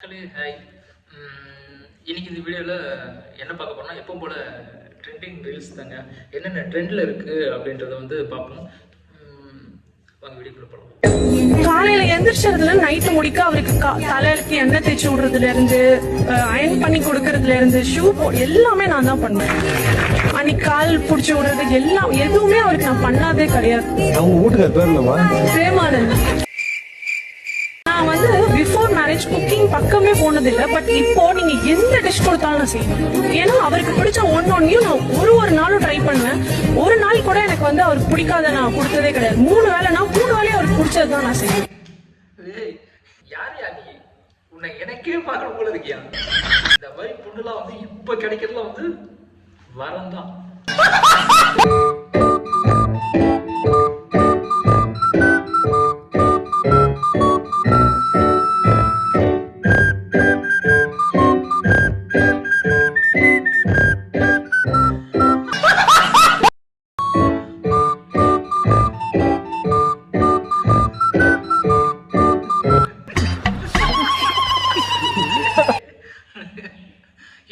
மக்களே ஹாய். இன்னைக்கு இந்த வீடியோவில் என்ன பார்க்க போறோம்னா எப்பவும் போல ட்ரெண்டிங் ரீல்ஸ் தாங்க. என்னென்ன ட்ரெண்டில் இருக்குது அப்படின்றத வந்து பார்ப்போம். வாங்க வீடியோக்குள்ள போகலாம். காலையில எந்திரிச்சதுல நைட்டு முடிக்க அவருக்கு தலைக்கு எண்ணெய் தேய்ச்சி விடுறதுல இருந்து அயன் பண்ணி கொடுக்கறதுல இருந்து ஷூ எல்லாமே நான் தான் பண்ணுவேன். அன்னைக்கு கால் பிடிச்சி விடுறது எல்லாம் எதுவுமே அவருக்கு நான் பண்ணாதே கிடையாது. அவங்க வீட்டுக்கு பேர் இல்லமா பிரேமானந்த். நான் வந்து பிஃபோர் மேரேஜ் குக்கிங் பக்கமே போனதில்லை. பட் இப்போ நீங்க எந்த டிஷ் கொடுத்தாலும் நான் செய்வேன். ஏன்னா அவருக்கு பிடிச்ச ஒன்னொன்னையும் நான் ஒரு நாளும் ட்ரை பண்ணுவேன். ஒரு நாள் கூட எனக்கு வந்து அவருக்கு பிடிக்காத நான் கொடுத்ததே கிடையாது. 3 வேலைனா 3 வேலையும் அவருக்கு பிடிச்சது தான் நான் செய்வேன். யார் நீ உன்னை எனக்கே பார்க்கணும் போல இருக்கியா? இந்த மாதிரி பொண்ணுலாம் வந்து இப்ப கிடைக்கிறதுலாம் வந்து வரம் தான்.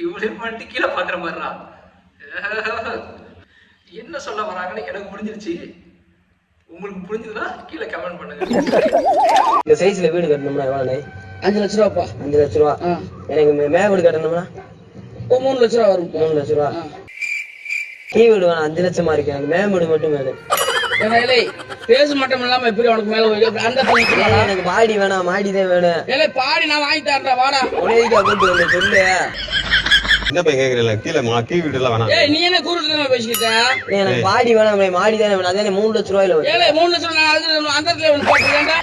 இவ்வளவு பண்ணிட்டு கீழே பாக்குற மாதிரிடா. என்ன சொல்ல வராங்கன்னு எனக்கு புரிஞ்சிருச்சு. உங்களுக்கு புரிஞ்சதுன்னா கீழே கமெண்ட் பண்ணுங்க. இந்த சைஸ்ல வீடு கட்டணும்னா எவ்வளவு? 5 லட்ச ரூபாப்பா. 5 லட்ச ரூபா. எனக்கு மேல வீடு கட்டணும்னா 3 லட்ச ரூபா வரும். 3 லட்ச ரூபா. கீ வீடு வேணும் 5 லட்சமா இருக்கு. எனக்கு மேல வீடு மட்டும் வேணும். பேச மட்டும் இல்லாம எப்படி உனக்கு மேல அந்த எனக்கு மாடி வேணாம், மாடிதான் வேணும். ஏலே பாடி நான் வாங்கி தரேன்டா வாடா. உனக்கு கூட்டு வந்து சொல்லு. என்ன போய் கேக்குறீங்க? கீழே வீடு எல்லாம் வேணாம். ஏய் நீ என்ன கூறுதுல பேசிக்கிட்ட? எனக்கு மாடி வேணாம், மாடி தானே வேணும். அதே 3 லட்ச ரூபாயில வரும். ஏலே 3 லட்சம் நான் அந்த இடத்துல வந்து பாத்துறேன்டா.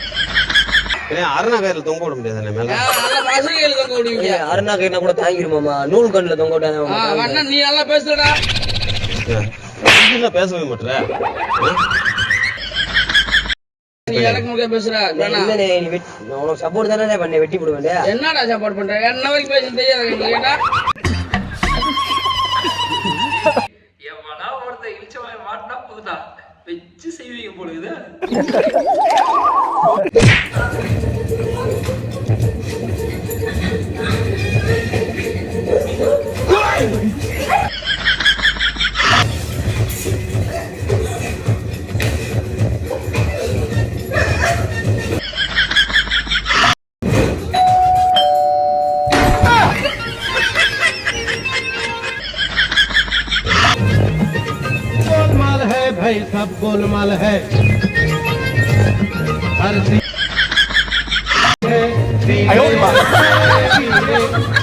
அருணா கயிறுல தொங்க விட முடியாது மேல. நல்ல பாசையில தொங்க விடுவீங்க. அருணா கயிறுனா கூட தாங்கிருமாமா. நூல் கண்ணுல தொங்க விட்டாங்க. அண்ணா நீ நல்லா பேசுறடா. என்ன பேசவே மாட்டற? நீ எனக்கு முக்கிய பேசுற. இல்லனே நீ உனக்கு சப்போர்ட் தானே பண்ண வெட்டி போடுவேன். என்னடா சப்போர்ட் பண்ற? என்ன வரைக்கும் பேச தெரியாது கேட்டா. எவனா ஒருத்த இழிச்சவன் மாட்டினா போதுடா வச்சு செய்வீங்க போடுது. भाई सब गोलमाल है हर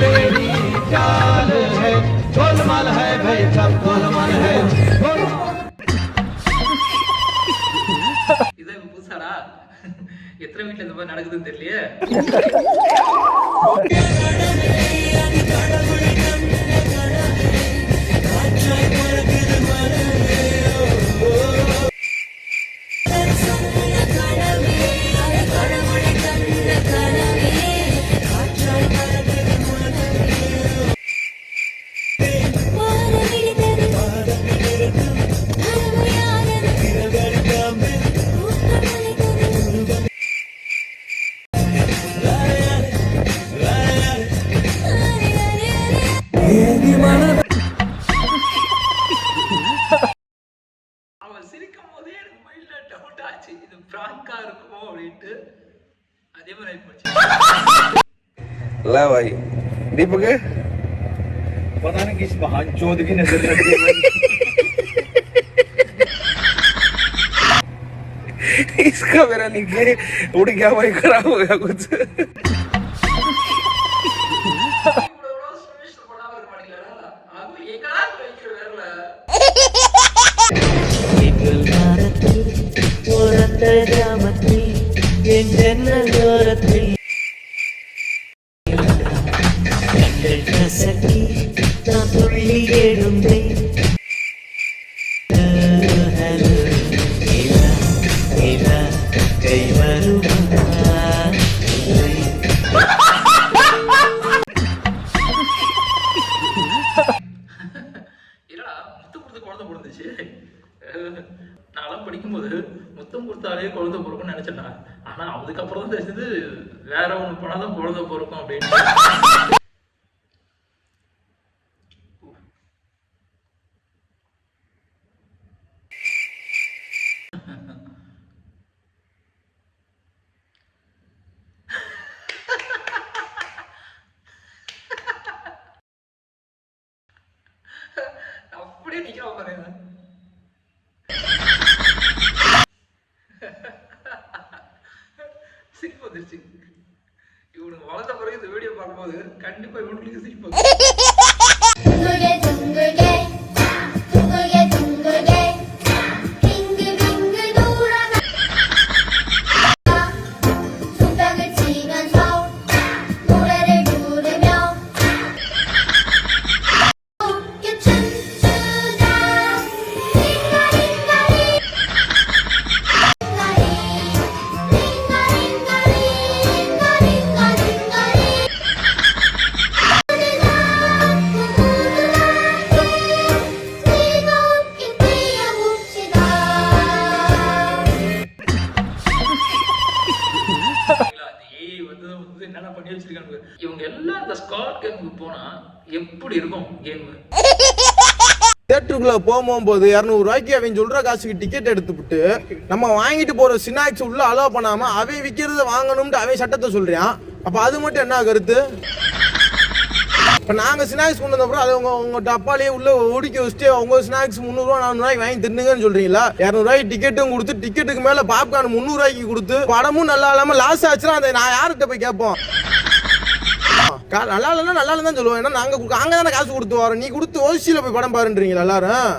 तेरी चाल है गोलमाल है भाई सब गोलमाल है. இதான் புதுசாடா. எத்தனை வீட்டுல இந்த மாதிரி நடக்குதுன்னு தெரியலையே. அவன் சிரிக்கும் போதே எனக்கு மைண்ட்ல டவுட் ஆச்சு, இது பிராங்கா இருக்குமோ அப்படின்ட்டு. அதே மாதிரி ஆயிப்போச்சு. ला भाई दीपक पता नहीं किस महान चौध की नजर लगी है. इसका मेरा निकले उड़ गया भाई, खराब हो गया कुछ. நான்லாம் படிக்கும்போது முத்தம் கொடுத்தாலே குழந்தை பிறக்கும்னு நினைச்சேன்டா. ஆனா அதுக்கப்புறம் தான் தெரிஞ்சது வேற ஒன்று போனாதான் பொழுத பொறுக்கும் அப்படின்னு. அப்படியே நிக்கிறோம் பாருங்க. சிரிப்பு வந்துருச்சு. இவனுக்கு வளர்ந்த பிறகு இந்த வீடியோ பார்க்கும்போது கண்டிப்பா இவனுக்கு சிரிப்பு வரும். என்னென்ன பண்ணி வச்சிருக்காங்க இவங்க எல்லாம். இந்த ஸ்காட் கேமுக்கு போனா எப்படி இருக்கும் கேம்? தியேட்டருக்குள்ள போகும்போது 200 ரூபாய்க்கு அவன் சொல்ற காசுக்கு டிக்கெட் எடுத்துவிட்டு நம்ம வாங்கிட்டு போற ஸ்நாக்ஸ் உள்ள அலோவ் பண்ணாம அவன் விற்கிறத வாங்கணும்னு அவன் சட்டத்தை சொல்றான். அப்ப அது மட்டும் என்ன கருத்து? இப்ப நாங்க ஸ்நாக்ஸ் கொண்டு வந்தப்பறம் அது உங்க டப்பாலேயே உள்ள ஒடிக்க வச்சுட்டு உங்க ஸ்நாக்ஸ் 300 ரூபா 400 ரூபாய்க்கு வாங்கி தின்னுங்கன்னு சொல்றீங்களா? 200 ரூபாய்க்கு டிக்கெட்டும் கொடுத்து டிக்கெட்டுக்கு மேல பாப்கார்ன் 300 ரூபாய்க்கு கொடுத்து படமும் நல்லா இல்லாம லாஸ் ஆச்சுன்னா அதை நான் யார்கிட்ட போய் கேட்போம்? நல்லா இல்லைன்னா நல்லா இல்லைன்னு தான் சொல்லுவோம். ஏன்னா நாங்க தானே காசு கொடுத்து வரோம். நீ கொடுத்து ஓசியில போய் படம் பாருன்றீங்களா எல்லாரும்?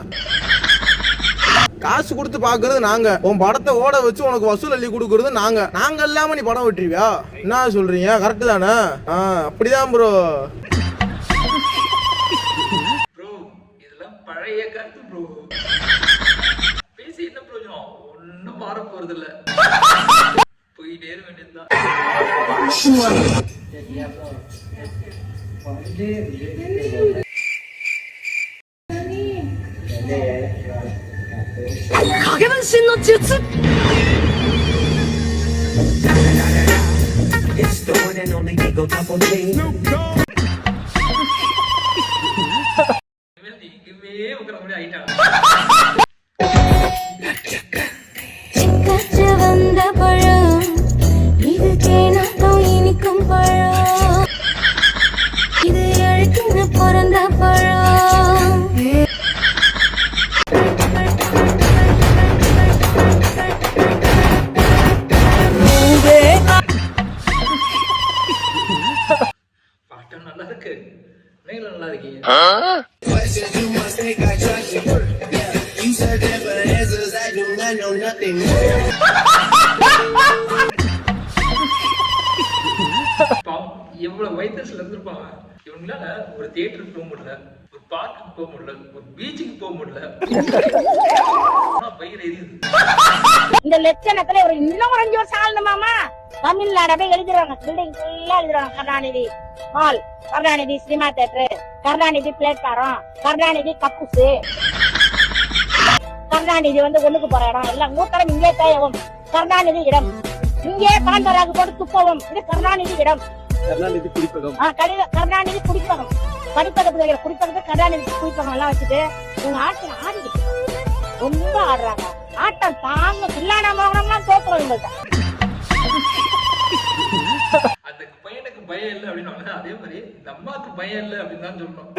காசு கொடுத்து பாக்குறது நாங்க, உன் படத்தை ஓட வச்சு உனக்கு வசூல் அள்ளி கொடுக்கறது நாங்க இல்லாம நீ படம் விட்டுருவியா? என்ன சொல்றீங்க? கரெக்ட் தானே? அப்படிதான் ப்ரோ. ப்ரோ இதெல்லாம் பழைய கருத்து ப்ரோ. பேசி என்ன பிரயோஜனம்? ஒன்னும் மாற போறது இல்ல. போயிட்டே இருக்க வேண்டியதுதான். It's the one and only Eagle Double G. இனிமே உட்கார முடிய ஆயிட்டாங்க. வந்த பழம் இது தேனாட்டம் இனிக்கும் பழம், இது அழுக்குன்னு பிறந்த பழம். பாட்டம் நல்லா இருக்கு, நீங்களும் நல்லா இருக்கீங்க. எவ்வளவு வயசுல இருந்திருப்பாங்க. இவங்களால ஒரு தியேட்டருக்கு போக முடியல, ஒரு பார்க்குக்கு போக முடியல, ஒரு பீச்சுக்கு போக முடியல. பயிர் எரியுது. இந்த லட்சணத்துல ஒரு இன்னும் 5 வருஷம் ஆளணுமாமா? தமிழ்நாடு அப்படியே எழுதிடுவாங்க, பில்டிங் ஃபுல்லா எழுதிடுவாங்க. Karunanidhi hall, Karunanidhi cinema theatre, Karunanidhi platform, Karunanidhi கப்புசு, கருணாநிதி ஒண்ணுக்கு போற இடம் எல்லாம் நூத்தரம் இங்கே தேயவும், கருணாநிதி இடம் இங்கே காந்தராக போட்டு துப்பவும், இது கருணாநிதி இடம். கருணாநிதி குடிப்பகம், கருணாநிதி குடிப்பகம், படிப்பகத்துல குடிப்பகத்தை கருணாநிதி குடிப்பகம் எல்லாம் வச்சுட்டு இவங்க ஆட்டம் ஆடிக்கிட்டு ரொம்ப ஆடுறாங்க. ஆட்டம் தாங்க பிள்ளான மோகனம்லாம் தோத்துறோம் இவங்கள்ட்ட. அந்த பையனுக்கு பயம் இல்லை அப்படின்னு அதே மாதிரி இந்த அம்மாவுக்கு பயம் இல்லை அப்படின்னு தான் சொல்லணும்.